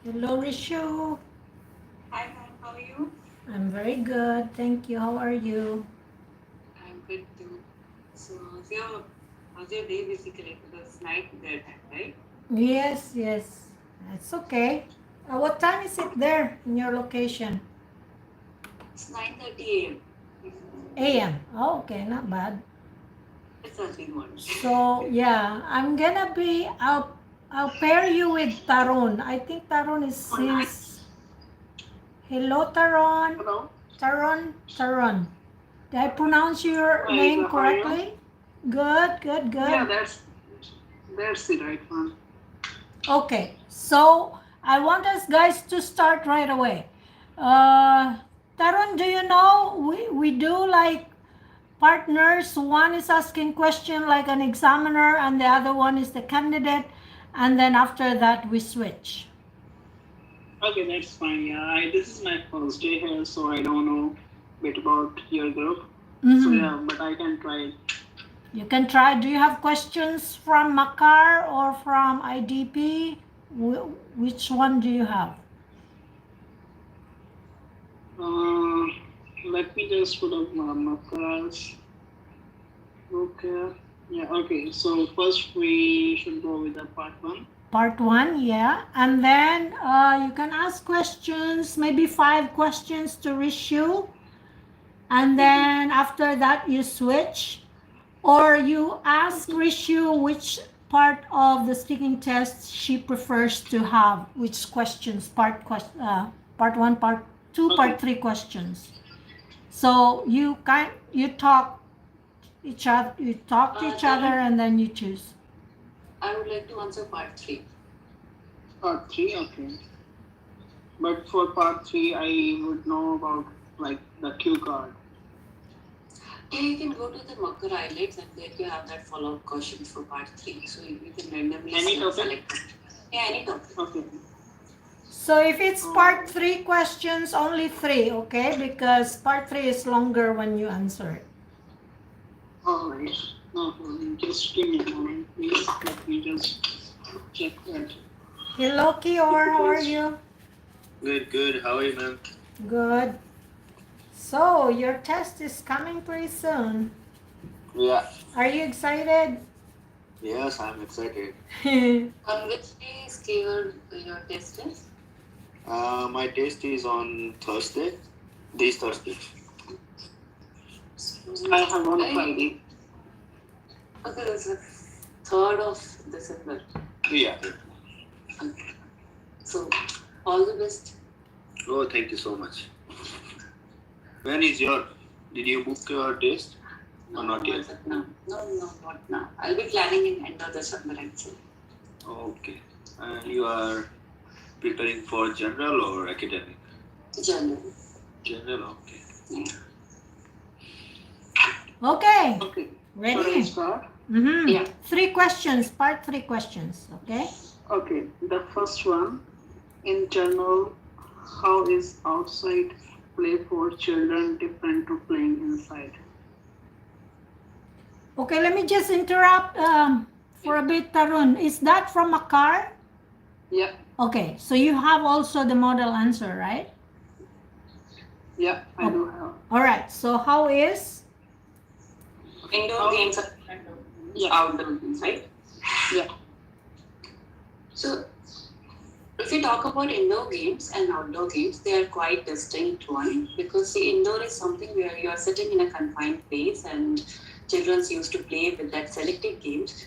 Hello, Rishu. Hi, ma'am. How are you? I'm very good. Thank you. How are you? I'm good too. So, how's your day basically? Because night there, right? Yes, yes. It's okay. What time is it there in your location? It's 9:30 a.m. AM. Oh, okay, not bad. It's early morning. So, yeah, I'll pair you with Tarun. I think Tarun is Oh, nice. his. Hello, Tarun. Hello. Tarun. Did I pronounce your Hi, name Rita. How are you? correctly? Good, good, Yeah, good. that's the right one. Okay, so I want us guys to start right away. Uh, Tarun, do you know we do like partners? One is asking question like an examiner, and the other one is the candidate, and then after that we switch. Okay, that's fine. Yeah, this is my first day here, so I don't know bit about your group. So Mm-hmm. yeah, but I can try. You can try. Do you have questions from Makar or from IDP? Which one do you have? Uh, Let me just put up my markers. Okay. Yeah. Okay. So first we should go with the part one. Part one, yeah. And then you can ask questions, maybe 5 questions to Rishu. And then after that, you switch. Or you ask Rishu which part of the speaking test she prefers to have, which questions, part one, part two, part three questions. So you talk to each other, and then you choose. I would like to answer part three. Part three, okay. But for part three, I would know about like the cue card. Yeah, you can go to the marker highlights and then you have that follow-up question for part three. So you can randomly select it. Yeah, any topic. Okay. So if it's part three questions, only three, okay? Because part three is longer when you answer it. Alright. No problem. Just give me a moment, please. Let me just check that. Hello, Keyur, how are you? Good, good. How are you, ma'am? Good. So your test is coming pretty soon. Yeah. Are you excited? Yes, I'm excited. On which day is your test is? My test is on Thursday. This Thursday. I have on Friday. Okay, that's the 3rd of December. Yeah. Okay. So, all the best. Oh, thank you so much. When is your? Did you book your test? No, or not yet? No, not now. I'll be planning in end of December actually. Okay. And you are preparing for general or academic? General. General, okay. Yeah. Okay. Okay. Ready? Should I start? Mm-hmm. Yeah. 3 questions, part 3 questions, okay? Okay. The first one, in general, how is outside play for children different to playing inside? Okay, let me just interrupt for a bit, Tarun. Is that from a car? Yeah. Okay, so you have also the model answer, right? Yeah, I do have. All right, so how is? Indoor games are outdoor games, right? Yeah. So, if you talk about indoor games and outdoor games, they are quite distinct one because the indoor is something where you are sitting in a confined place and children used to play with that selected games.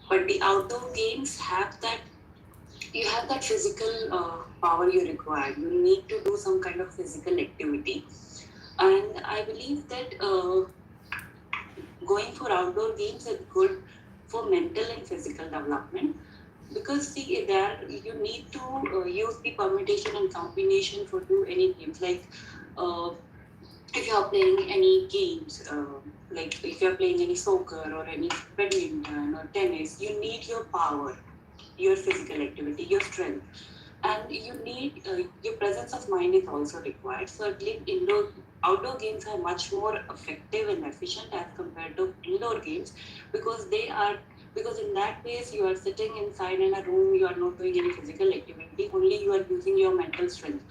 But the outdoor games have that physical power you require. You need to do some kind of physical activity, and I believe that going for outdoor games is good for mental and physical development because see there you need to use the permutation and combination for do any games like uh, if you are playing any games like if you are playing any soccer or any badminton or tennis, you need your power, your physical activity, your strength, and you need your presence of mind is also required. So I believe outdoor games are much more effective and efficient as compared to indoor games because they are because in that case you are sitting inside in a room, you are not doing any physical activity, only you are using your mental strength,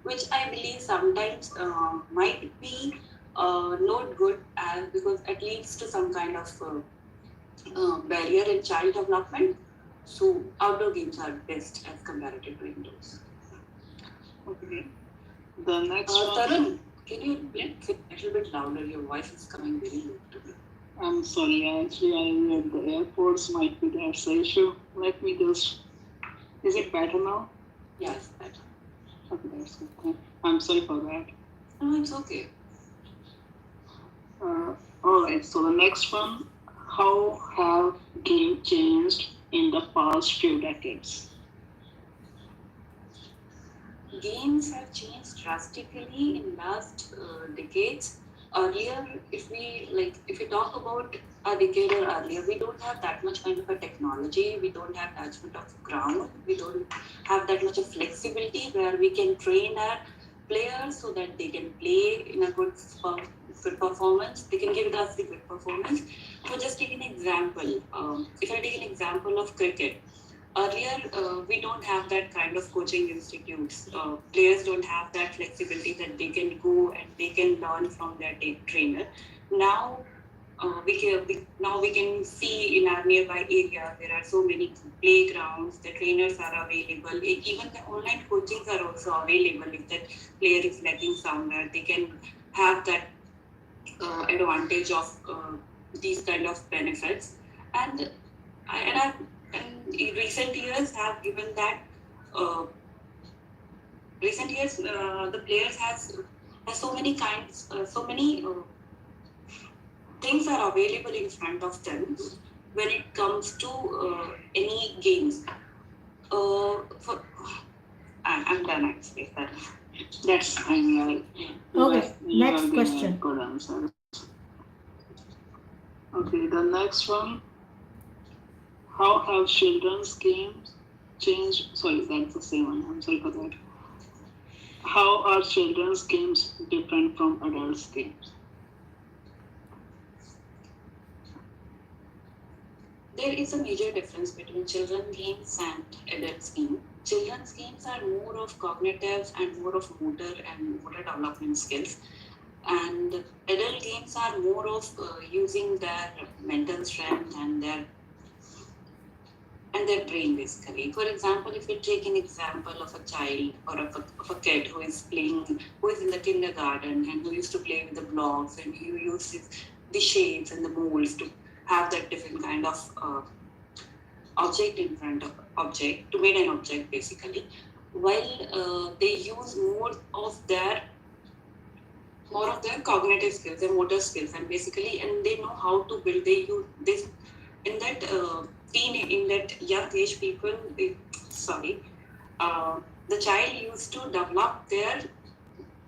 which I believe sometimes might be not good, as because it leads to some kind of barrier in child development. So outdoor games are best as comparative to indoors. Okay. The next one. Tarun, can you please say a little bit louder? Your voice is coming very low to me. I'm sorry, actually I'm at the airports, might be that's the issue. Let me just. Is it better now? Yeah, it's better. Okay, that's good. I'm sorry for that. No, it's okay. Alright, so the next one. How have games changed in the past few decades? Games have changed drastically in last decades. Earlier, if we talk about a decade or earlier, we don't have that much kind of a technology. We don't have that much of ground. We don't have that much of flexibility where we can train our players so that they can play in a good performance. They can give us the good performance. So just take an example. If I take an example of cricket. Earlier, we don't have that kind of coaching institutes. Players don't have that flexibility that they can go and they can learn from their trainer. Now, now we can see in our nearby area there are so many playgrounds. The trainers are available. Even the online coachings are also available. If that player is lacking somewhere, they can have that advantage of these kind of benefits. And and recent years have given that recent years the players has so many kinds so many things are available in front of them when it comes to any games. For I'm done actually. That's fine. Okay, You next have given question. good answers. Okay, the next one. How have children's games changed? Sorry, that's the same one. I'm sorry for that. How are children's games different from adults' games? There is a major difference between children's games and adults games. Children's games are more of cognitive and more of motor development skills, and adult games are more of using their mental strength and their brain basically. For example, if you take an example of a child or of a kid who is in the kindergarten and who used to play with the blocks and who uses the shapes and the molds to have that different kind of object in front of object to make an object basically, while they use more of their cognitive skills, their motor skills, and basically, and they know how to build. They use this in that in that young age. The child used to develop their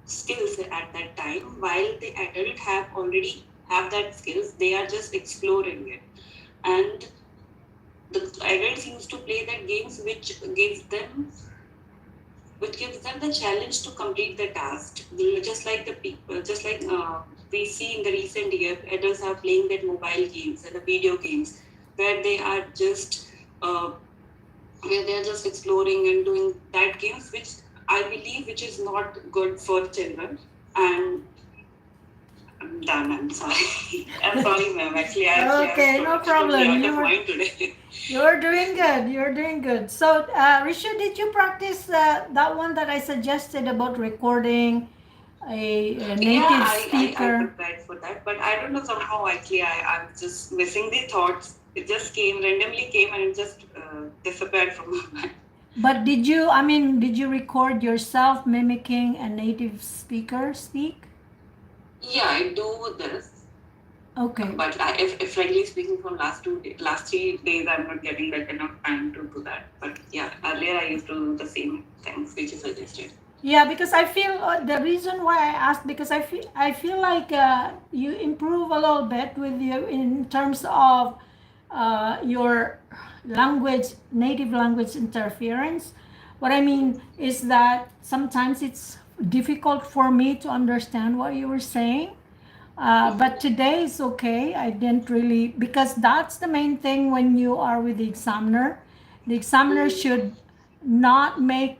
skills at that time, while the adult have already have that skills. They are just exploring it, and the adults used to play that games which gives them the challenge to complete the task. Just like the people, just like we see in the recent year, adults are playing that mobile games and the video games where they are just exploring and doing that games, which I believe which is not good for children. And I'm done. I'm sorry. I'm sorry, ma'am. Actually, Okay, no problem. Today. You're doing good. You're doing good. So, Rishu, did you practice that one that I suggested about recording a native I speaker? prepared for that, but I don't know somehow. Actually, I'm just missing the thoughts. It just randomly came, and it just disappeared from my mind. But did you record yourself mimicking a native speaker speak? Yeah, I do this. Okay. But if frankly speaking, from last 3 days, I'm not getting that enough time to do that. But yeah, earlier I used to do the same things which you suggested. Yeah, because I feel the reason why I asked, because I feel like you improve a little bit with you in terms of your native language interference. What I mean is that sometimes it's difficult for me to understand what you were saying. But today is okay. I didn't really, because that's the main thing when you are with the examiner. The examiner should not make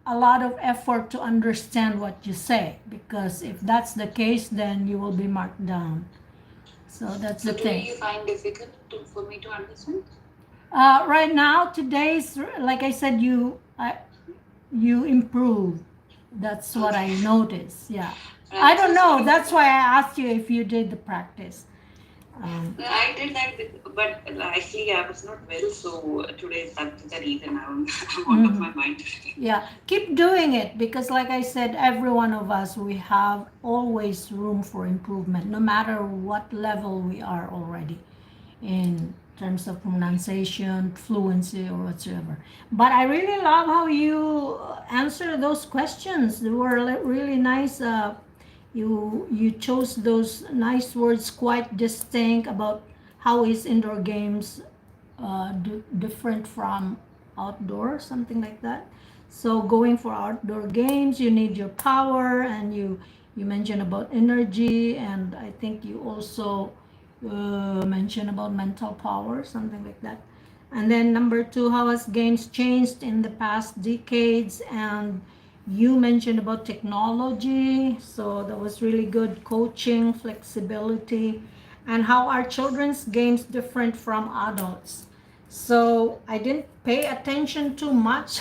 a lot of effort to understand what you say, because if that's the case, then you will be marked down. So that's the So do thing. you find difficult for me to understand? Right now, today's, like I said, you improve. That's what I Okay. noticed. Yeah. And I I'm don't so know. sorry for That's why that. I asked you if you did the practice. I did that, but actually I was not well, so today that's the reason I'm out of my mind. Yeah, keep doing it, because like I said, every one of us, we have always room for improvement, no matter what level we are already in terms of pronunciation, fluency, or whatsoever. But I really love how you answer those questions. They were really nice. You chose those nice words, quite distinct, about how is indoor games different from outdoor, something like that. So going for outdoor games, you need your power, and you mentioned about energy, and I think you also mentioned about mental power, something like that. And then number two, how has games changed in the past decades? And you mentioned about technology, so that was really good. Coaching, flexibility, and how are children's games different from adults? So I didn't pay attention too much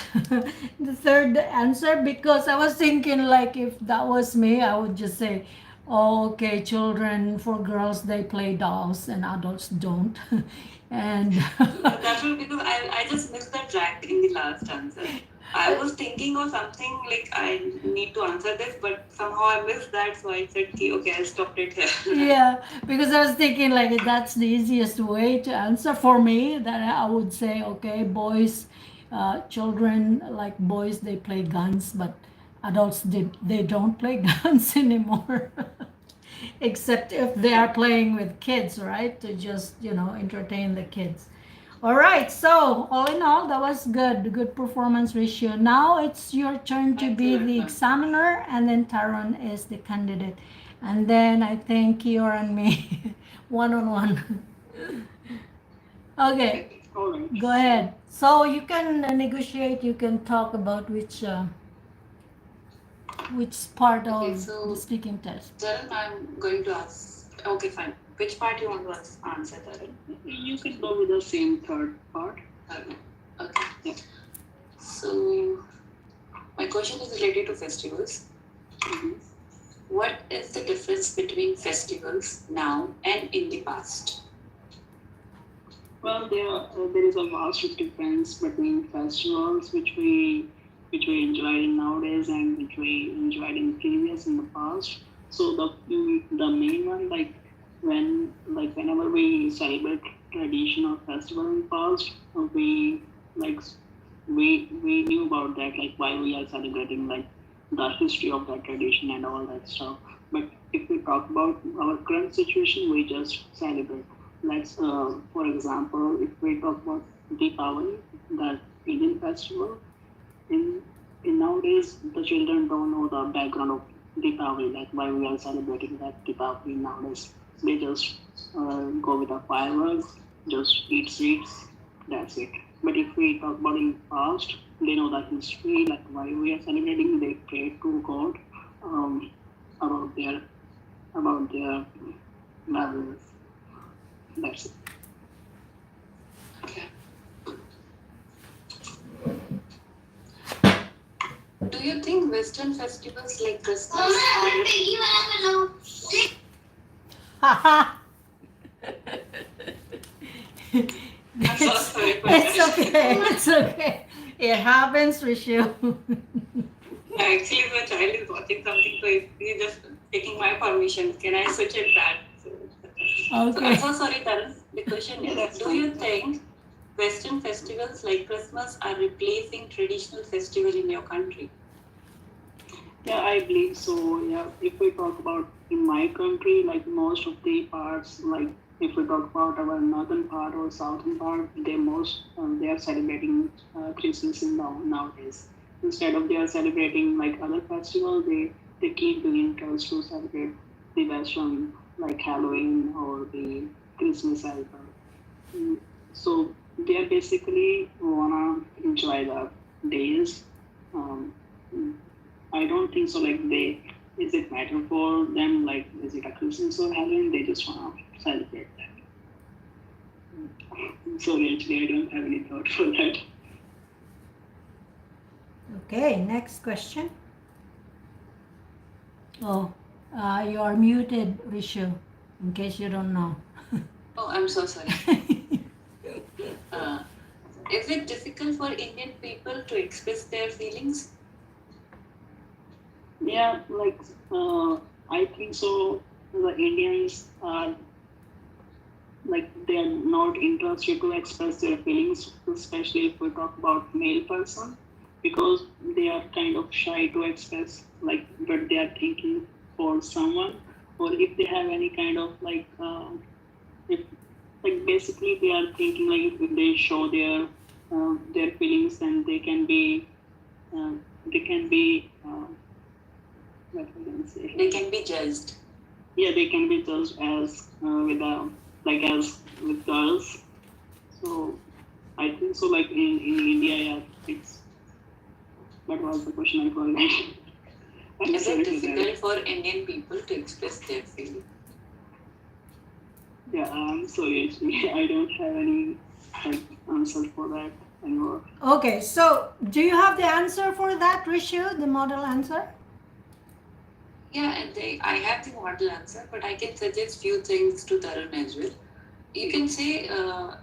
the third answer, because I was thinking, like, if that was me, I would just say, oh, okay, children, for girls, they play dolls and adults don't. And That was because I just missed that track in the last answer. I was thinking of something like I need to answer this, but somehow I missed that, so I said, okay, I'll stop it here. yeah, because I was thinking, like, that's the easiest way to answer for me. That I would say, okay, boys, children, like boys, they play guns, but adults, they don't play guns anymore. Except if they are playing with kids, right? To just, entertain the kids. All right, so all in all, that was good. Good performance ratio. Now it's your turn to be the examiner, and then Tarun is the candidate. And then I think Keyur and me, one on one. Okay, All right. go ahead. So you can negotiate, you can talk about which part Okay, of so the speaking test. Tarun, I'm going to ask. Okay, fine. Which part you want to answer, Tarun? You can go with the same third part. Okay. Yeah. So my question is related to festivals. Mhm. What is the difference between festivals now and in the past? Well, there is a vast difference between festivals which we enjoyed in nowadays and which we enjoyed in the past. So the main one, whenever we celebrate traditional festival in past, we like we knew about that, like why we are celebrating, like the history of that tradition and all that stuff. But if we talk about our current situation, we just celebrate. Let's, for example, if we talk about Deepavali, that Indian festival, in in nowadays the children don't know the background of Deepavali, like why we are celebrating that Deepavali nowadays. They just go with the fireworks, just eat sweets, that's it. But if we talk about in past, they know the history, like why we are celebrating. They pray to God um, about their values. That's it. Okay. Do you think Western festivals like Christmas are I'm so sorry for It's that. okay. It's okay. It happens, Rishu. Actually, my child is watching something, so he's just taking my permission. Can I switch it back? So Okay. I'm so sorry, Tarun. The question is, That's do you think Western festivals like Christmas are replacing traditional festival in your country? Yeah, I believe so. Yeah, if we talk about in my country, like most of the parts, like if we talk about our northern part or southern part, they are celebrating Christmas in nowadays. Instead of they are celebrating like other festival, they keep doing interest to celebrate the Western like Halloween or the Christmas as well. So they are basically wanna enjoy the days. Um, I don't think so. Like is it matter for them? Like, is it a Christmas or Halloween? They just wanna celebrate that. Sorry, actually, I don't have any thought for that. Okay, next question. Oh, you are muted, Rishu, in case you don't know. Oh, I'm so sorry. Is it difficult for Indian people to express their feelings? Yeah, like I think so. The Indians are like they are not interested to express their feelings, especially if we talk about male person, because they are kind of shy to express like what they are thinking for someone, or if they have any kind of like if like basically they are thinking like if they show their feelings, then they can be what we can say. They can be judged. Yeah, they can be judged as as with girls. So I think so. Like in India, yeah, it's. What was the question I forgot? Is it difficult for Indian people to express their feelings? Yeah, I'm sorry. Actually, I don't have any answer for that anymore. Okay, so do you have the answer for that, Rishu, the model answer? Yeah, and I have the model answer, but I can suggest few things to Tarun as well. You can say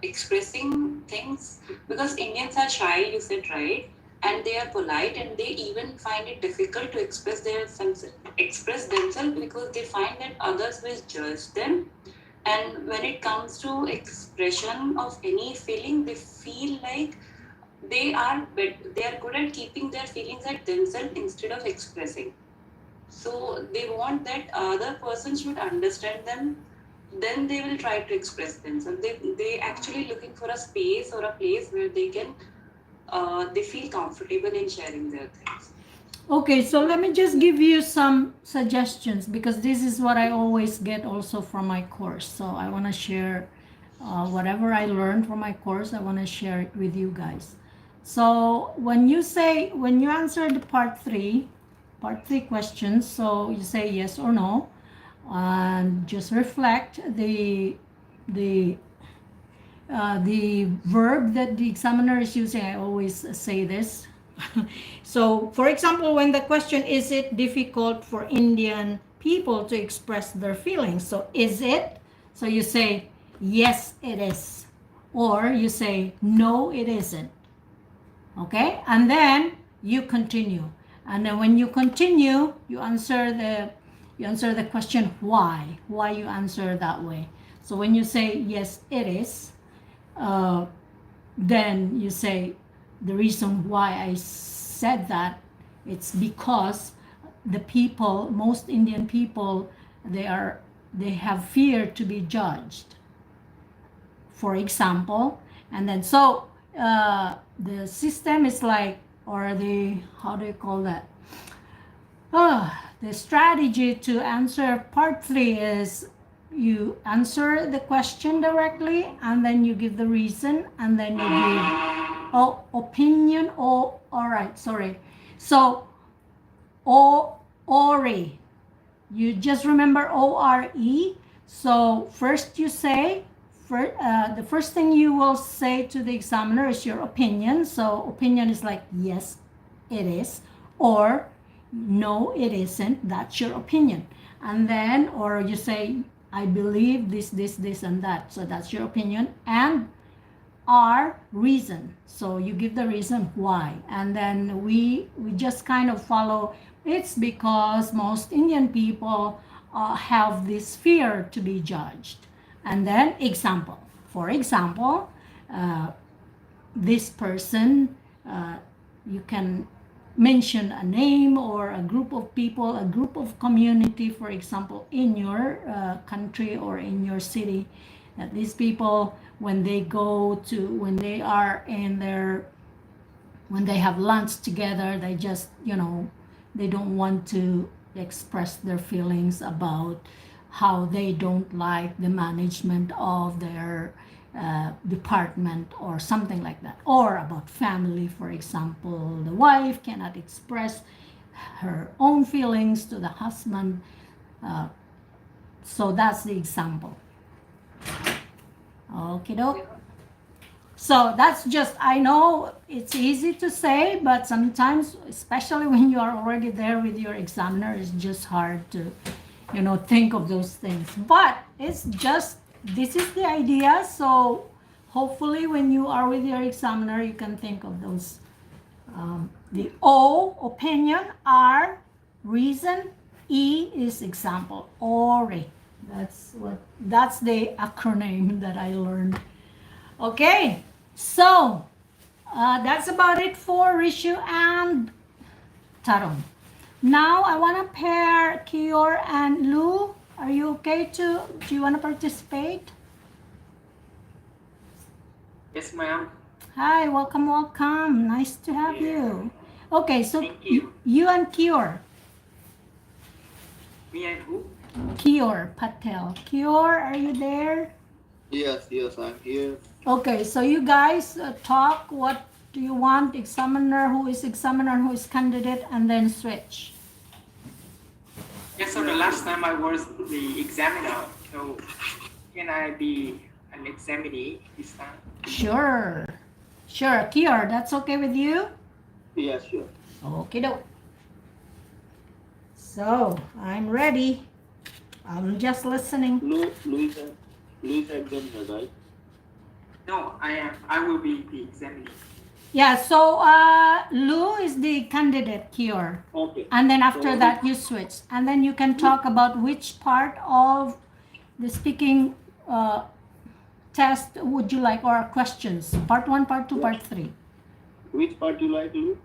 expressing things, because Indians are shy, you said, right? And they are polite, and they even find it difficult to express themselves because they find that others will judge them. And when it comes to expression of any feeling, they feel like they are good at keeping their feelings at themselves instead of expressing. So they want that other person should understand them, then they will try to express themselves. They actually looking for a space or a place where they feel comfortable in sharing their things. Okay, so let me just give you some suggestions, because this is what I always get also from my course. So I want to share whatever I learned from my course, I want to share it with you guys. So when you answer the part three questions, so you say yes or no, and just reflect the verb that the examiner is using. I always say this. So, for example, when the question, is it difficult for Indian people to express their feelings? So, is it? So you say, yes, it is. Or you say, no, it isn't. Okay? And then you continue. And then when you continue, you answer the question why. Why you answer that way. So when you say, yes, it is, then you say the reason why I said that, it's because most Indian people, they have fear to be judged, for example. And then so the system is like, or the, how do you call that, the strategy to answer part three is you answer the question directly, and then you give the reason, and then you give opinion. All right, sorry. So ore, you just remember ore. So first you say, the first thing you will say to the examiner is your opinion. So opinion is like, yes, it is, or no, it isn't. That's your opinion. And then, or you say, I believe this, and that. So that's your opinion. And our reason. So you give the reason why. And then we just kind of follow. It's because most Indian people have this fear to be judged. And then example. For example, this person, you can mention a name or a group of people, a group of community, for example, in your country or in your city, that these people, when they have lunch together, they just, they don't want to express their feelings about how they don't like the management of their department or something like that, or about family, for example, the wife cannot express her own feelings to the husband. So that's the example. Okay, doke. So that's just, I know it's easy to say, but sometimes, especially when you are already there with your examiner, it's just hard to, think of those things. But it's just, this is the idea. So hopefully when you are with your examiner, you can think of those. The O, opinion, R, reason, E is example, ORE. That's the acronym that I learned. Okay, so that's about it for Rishu and Tarun. Now I want to pair Keyur and Lu. Are you okay do you want to participate? Yes, ma'am. Hi, welcome. Nice to have you. Okay, so Thank you. You and Keyur. Me and who? Keyur Patel. Keyur, are you there? Yes, I'm here. Okay, so you guys talk. What do you want? Examiner, who is candidate, and then switch. Yes, so the last time I was the examiner, so can I be an examinee this time? Sure. Keyur, that's okay with you? Yes, sure. Okay, doke. So I'm ready. I'm just listening. Louis examiner, right? No, I will be the examinee. Yeah, so Lou is the candidate, Keyur. Okay. And then after So- that you switch. And then you can talk about which part of the speaking test would you like, or questions. Part 1, part 2, part 3. Which part you like, Lou?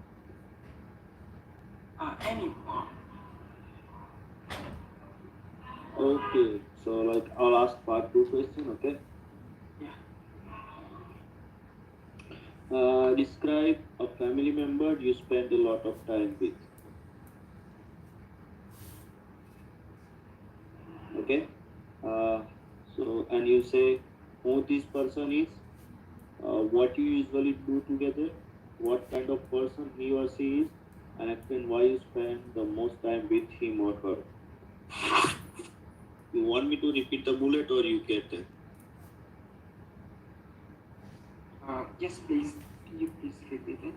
Any part. Okay, so like I'll ask part 2 question, okay? Yeah. Describe a family member you spend a lot of time with. Okay? So, and you say who this person is, what you usually do together, what kind of person he or she is, and explain why you spend the most time with him or her. You want me to repeat the bullet or you get that? Yes, please. Can you please repeat it?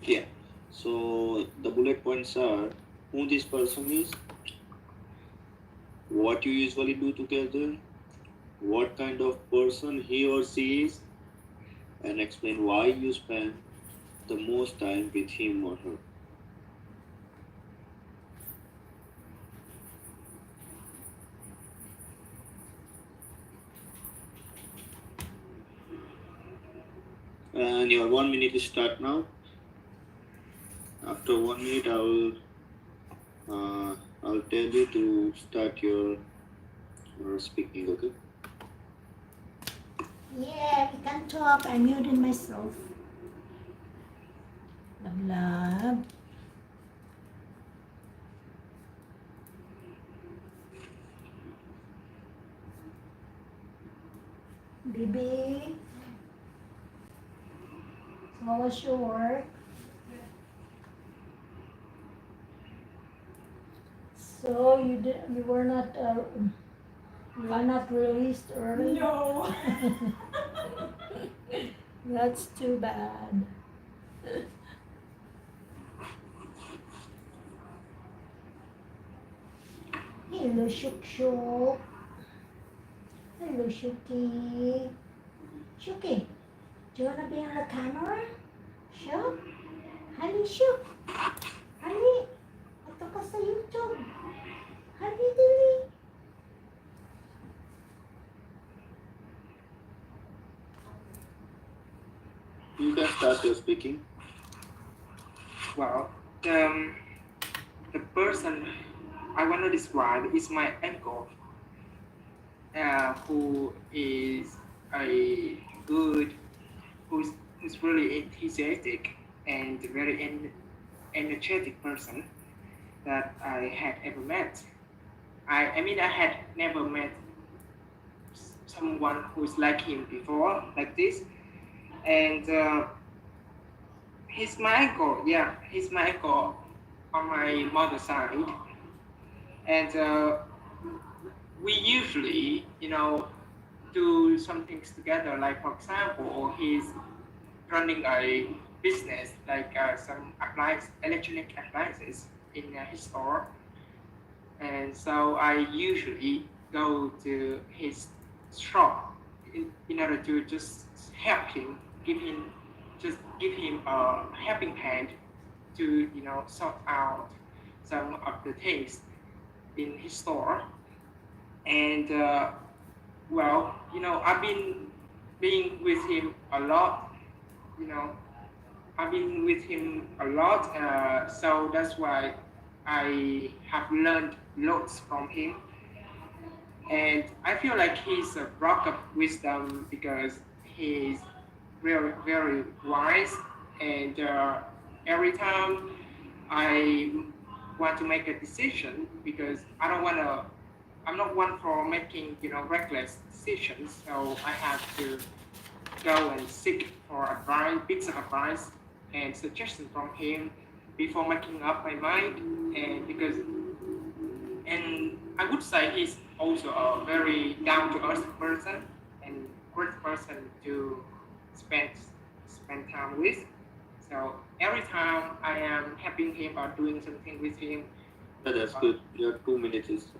Yeah. So the bullet points are who this person is, what you usually do together, what kind of person he or she is, and explain why you spend the most time with him or her. And your 1 minute is start now. After 1 minute, I'll tell you to start your speaking. Okay. Yeah, we can talk. I muted myself. Love. Baby. So how was your work? So you were not released early? No. That's too bad. Hello, Shuk Shuk. Hello, Shuki. Shuki, do you want to be on the camera? Shuk? Honey, Shuk. Honey, ito ka sa YouTube. Honey, dili. You can start your speaking. Well, the person I want to describe is my uncle, who is a good, who's really enthusiastic and very energetic person that I had ever met. I mean, I had never met someone who's like him before, like this. And he's my uncle, yeah, he's my uncle on my mother's side. And we usually, do some things together. Like, for example, he's running a business, like some electronic appliances in his store. And so I usually go to his shop in order to just help him, give him a helping hand to sort out some of the things in his store. And well, I've been being with him a lot. You know, I've been with him a lot, so that's why I have learned lots from him. And I feel like he's a rock of wisdom because he's very, very wise. And every time I want to make a decision, because I'm not one for making, reckless decisions. So I have to go and seek for advice, bits of advice and suggestion from him before making up my mind. And I would say he's also a very down to earth person and great person to spend time with. So every time I am helping him or doing something with him, Yeah, that's good. Your 2 minutes.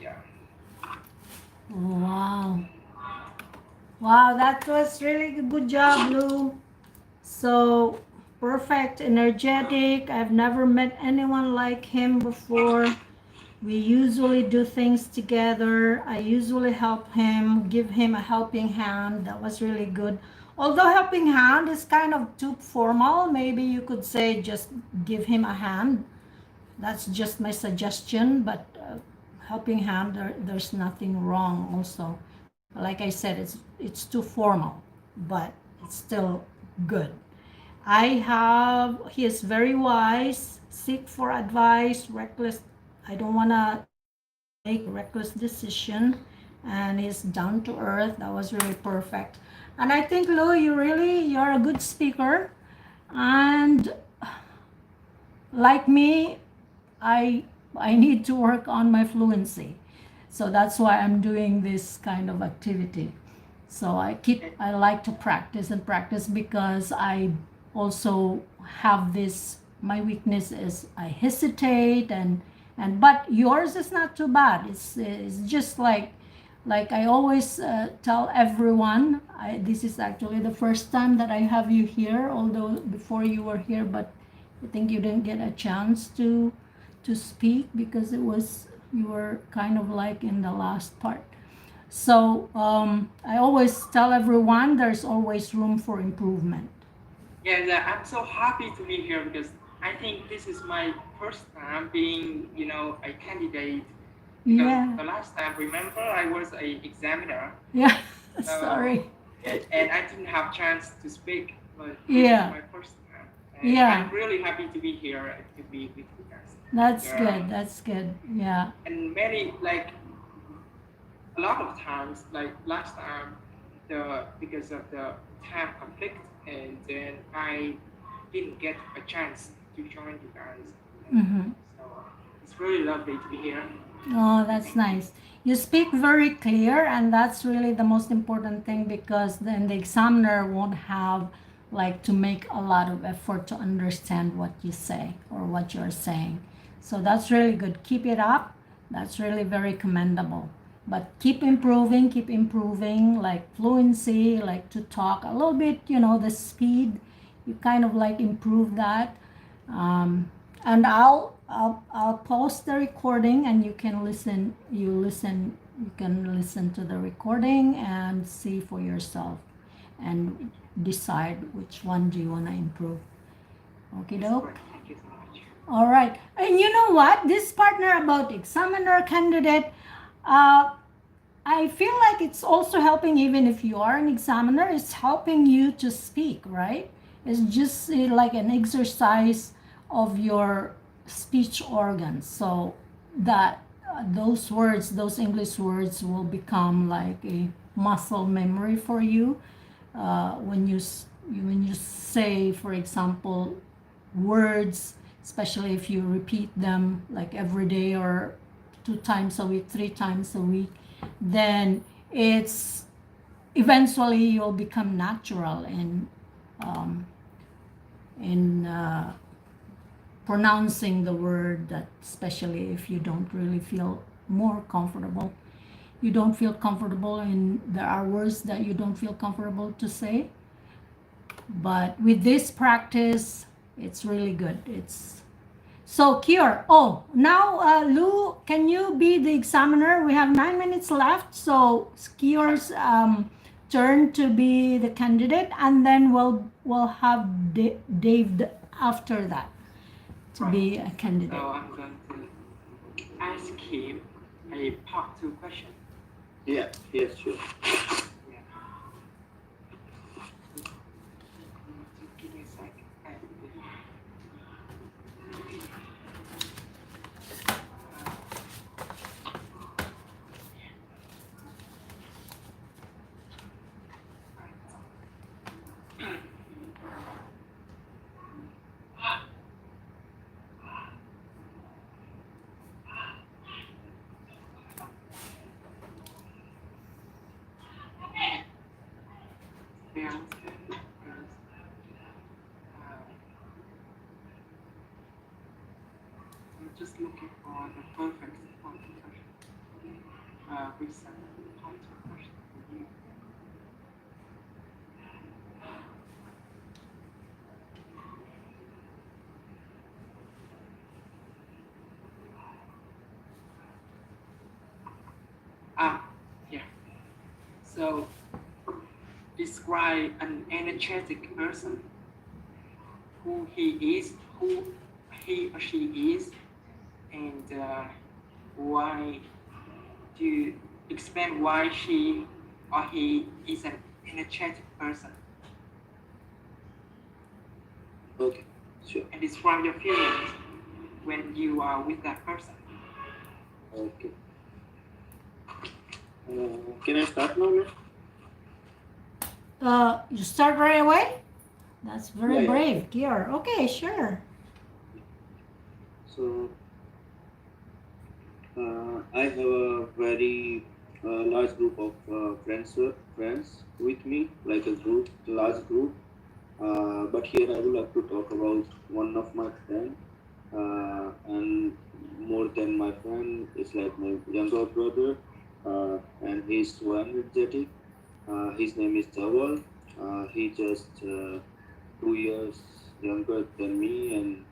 yeah. Wow. Wow, that was really a good job, Lou. So perfect, energetic. I've never met anyone like him before. We usually do things together. I usually help him, give him a helping hand. That was really good. Although helping hand is kind of too formal, maybe you could say just give him a hand. That's just my suggestion, but helping hand, there's nothing wrong also. Like I said, it's too formal, but it's still good. He is very wise, seek for advice, reckless. I don't want to make reckless decision, and he's down to earth. That was really perfect. And I think, Lou, you're a good speaker. And like me, I need to work on my fluency. So that's why I'm doing this kind of activity. So I like to practice and practice because I also have this, my weakness is I hesitate and but yours is not too bad. It's just like I always tell everyone, this is actually the first time that I have you here, although before you were here, but I think you didn't get a chance to speak because you were kind of like in the last part. So I always tell everyone there's always room for improvement. Yeah, I'm so happy to be here because I think this is my first time being, a candidate. Because Yeah. the last time, remember, I was a examiner. Yeah. So- Sorry. And I didn't have chance to speak, but this Yeah. is my first time. And Yeah. I'm really happy to be here to be with you guys. That's Yeah. good. That's good. Yeah. And many, like, a lot of times, like last time, because of the time conflict, and then I didn't get a chance to join you guys. Mm-hmm. So it's really lovely to be here. Oh, that's nice. You speak very clear, and that's really the most important thing because then the examiner won't have like to make a lot of effort to understand what you say or what you're saying. So that's really good. Keep it up. That's really very commendable. But keep improving, like fluency, like to talk a little bit, the speed, you kind of like improve that. And I'll post the recording and you can listen to the recording and see for yourself and decide which one do you want to improve. Okay, doke. Thank you so much. All right. And you know what? This partner about examiner candidate, I feel like it's also helping, even if you are an examiner, it's helping you to speak, right? It's just like an exercise of your speech organs. So that those words, those English words will become like a muscle memory for you. When you say, for example, words, especially if you repeat them like every day or 2 times a week, 3 times a week, then it's eventually you'll become natural um, in pronouncing the word, that especially if you don't really feel more comfortable. You don't feel comfortable, and there are words that you don't feel comfortable to say. But with this practice, it's really good. It's so Keyur. Oh, now Lou, can you be the examiner? We have 9 minutes left, so it's Keyur's turn to be the candidate, and then we'll have Dave after that to be a candidate. So I'm going to ask him a part 2 question. Yeah, yes, sure. Yeah. Give me a sec. Yeah. I'm just looking for the perfect part 2 question. Recent part 2 question for you. Yeah. So, describe an energetic person, who he is, who he or she is, and why do you explain why she or he is an energetic person, Okay, sure. and describe your feelings when you are with that person. Okay. Can I start now, ma'am? You start right away? That's very Yeah. brave, Keyur. Okay, sure. So, I have a very large group of friends with me, like a large group. But here I would like to talk about one of my friend, and more than my friend, it's like my younger brother, and he's so energetic. His name is Jawal. He just 2 years younger than me, and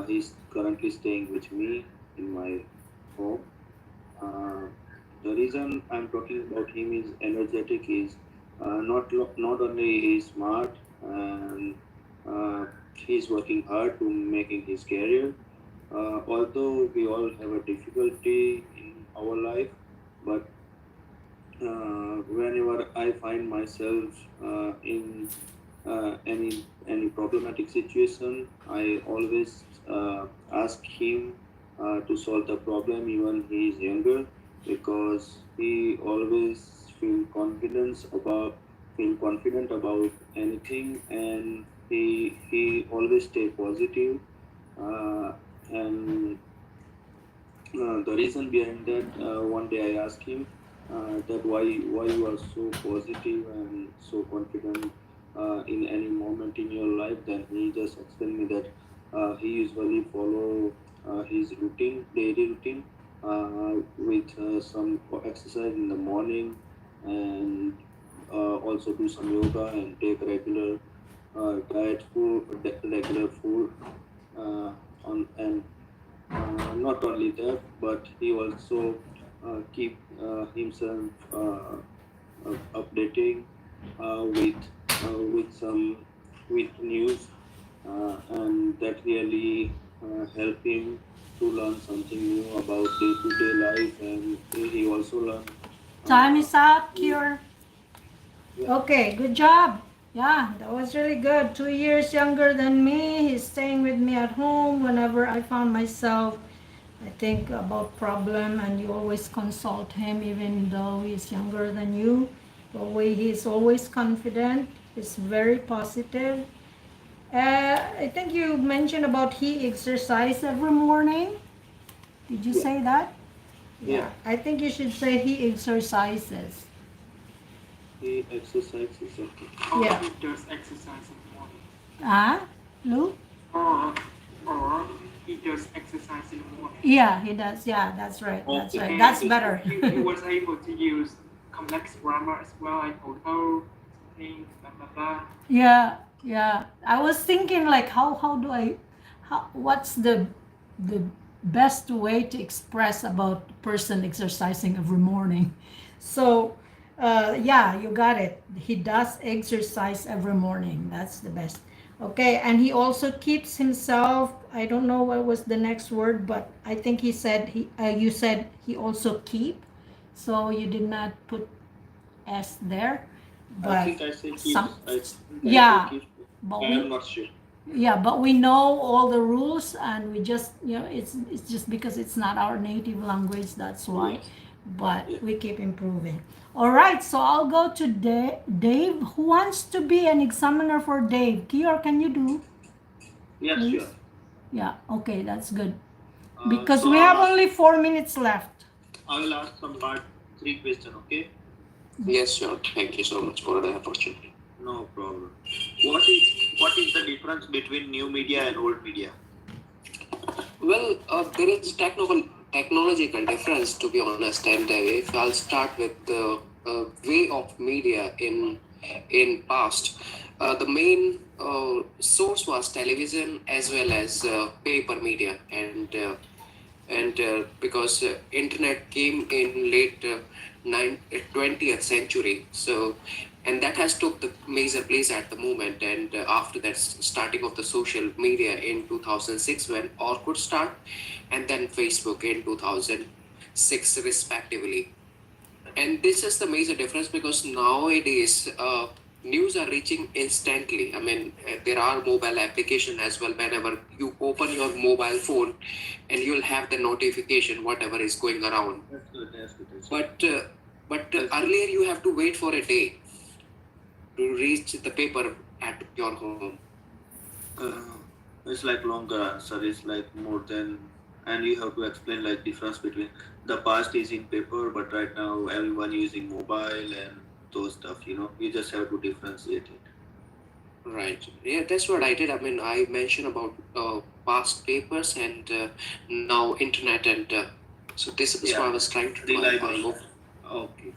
he's currently staying with me in my home. Uh, the reason I'm talking about him is energetic is not only he's smart and he's working hard to making his career. Although we all have a difficulty in our life, but whenever I find myself in any problematic situation, I always ask him to solve the problem, even he is younger, because he always feel confident about anything, and he always stay positive. Uh, and the reason behind that, one day I asked him that why you are so positive and so confident in any moment in your life. Then he just explained me that he usually follow his daily routine, with some exercise in the morning, and also do some yoga and take regular food, on and not only that, but he also keep himself updating with some with news, and that really help him to learn something new about day-to-day life, and he also learn. Time Uh, is up, Keyur. yeah, Okay, good job. Yeah, that was really good. 2 years younger than me. He's staying with me at home whenever I found myself I think about problem, and you always consult him even though he's younger than you. The way he's always confident, he's very positive. I think you mentioned about he exercise every morning. Did you Yeah. say that? Yeah. I think you should say he exercises. He exercises. Okay. Or Yeah. he does exercise in the morning. Ah, Lou? Or or he does exercise in the morning. Yeah, he does. Yeah, that's right. That's Okay. right. And That's better. he was able to use complex grammar as well, like although, something, blah blah blah. Yeah, yeah. I was thinking like how do I what's the best way to express about person exercising every morning. So yeah, you got it. He does exercise every morning. That's the best. Okay, and he also keeps himself, I don't know what was the next word, but I think he said he you said he also keep. So you did not put S there. I But think I say keeps. some I think I yeah, say keeps. but I we am not sure. yeah, but we know all the rules, and we just it's just because it's not our native language, that's why. Yes. But Yeah. we keep improving. All right, so I'll go to Dave. Who wants to be an examiner for Dave? Keyur, can you do, Yes, please? sure. Yeah, okay, that's good. Uh, Because so we I'll have ask, only 4 minutes left. I will ask some part 3 question. Okay. Yes, sure. Thank you so much for the opportunity. No problem. What is the difference between new media and old media? Well, there is technological difference, to be honest. And if I'll start with the way of media in past, the main source was television as well as paper media, and because internet came in late 20th century, so and that has took the major place at the moment. And after that, starting of the social media in 2006 when Orkut start, and then Facebook in 2006 respectively. And this is the major difference, because nowadays news are reaching instantly. I mean, there are mobile application as well. Whenever you open your mobile phone, and you'll have the notification whatever is going around. That's good. That's good. That's good. But earlier you have to wait for a day to reach the paper at your home. Uh, it's like longer answer. It's like more than, and you have to explain like difference between the past is in paper, but right now everyone using mobile and those stuff. You just have to differentiate it. Right. Yeah, that's what I did. I mean, I mentioned about past papers and now internet, and so this is what I was trying to do. Reliable. Okay.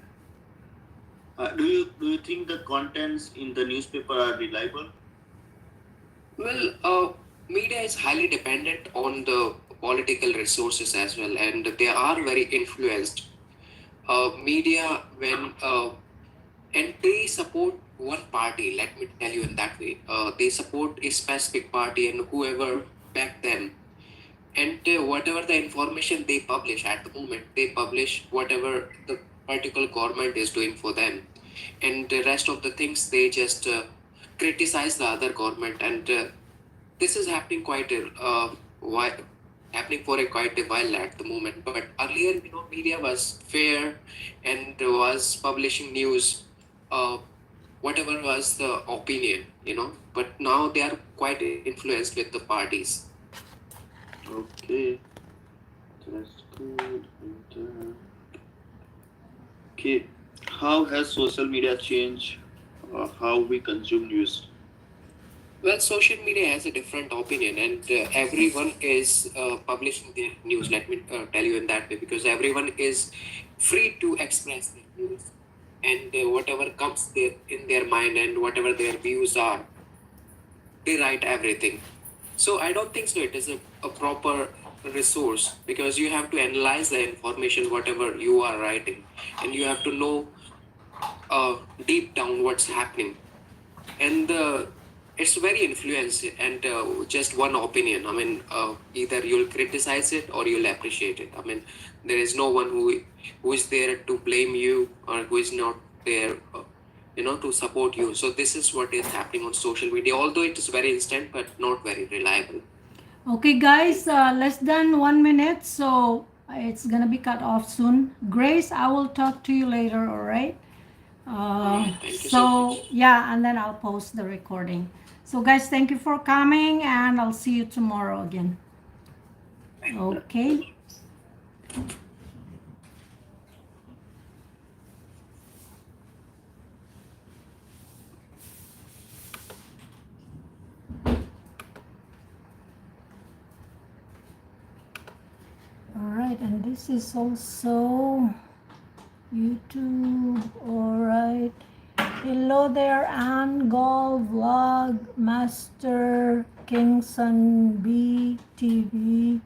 Do you think the contents in the newspaper are reliable? Well, media is highly dependent on the political resources as well, and they are very influenced. Media, when and they support one party. Let me tell you in that way. They support a specific party and whoever back them. And whatever the information they publish at the moment, they publish whatever the particular government is doing for them, and the rest of the things they just criticize the other government. And this is happening quite a while, happening for a quite a while at the moment. But earlier, media was fair and was publishing news, whatever was the opinion. But now they are quite influenced with the parties. Okay, that's good. And, okay, how has social media changed how we consume news? Well, social media has a different opinion, and everyone is publishing their news. Let me tell you in that way, because everyone is free to express their views, and whatever comes in their mind and whatever their views are, they write everything. So I don't think so. It is a proper resource, because you have to analyze the information, whatever you are writing, and you have to know deep down what's happening. And it's very influenced, and just one opinion. I mean, either you'll criticize it or you'll appreciate it. I mean, there is no one who is there to blame you, or who is not there to support you. So this is what is happening on social media, although it is very instant but not very reliable. Okay, guys, less than 1 minute, so it's gonna be cut off soon. Grace, I will talk to you later, all right? Alright, thank you so So, much. yeah, and then I'll post the recording. So, guys, thank you for coming, and I'll see you tomorrow again. Okay. All right, and this is also YouTube. All right. Hello there, Angol Vlog Master Kingston B TV.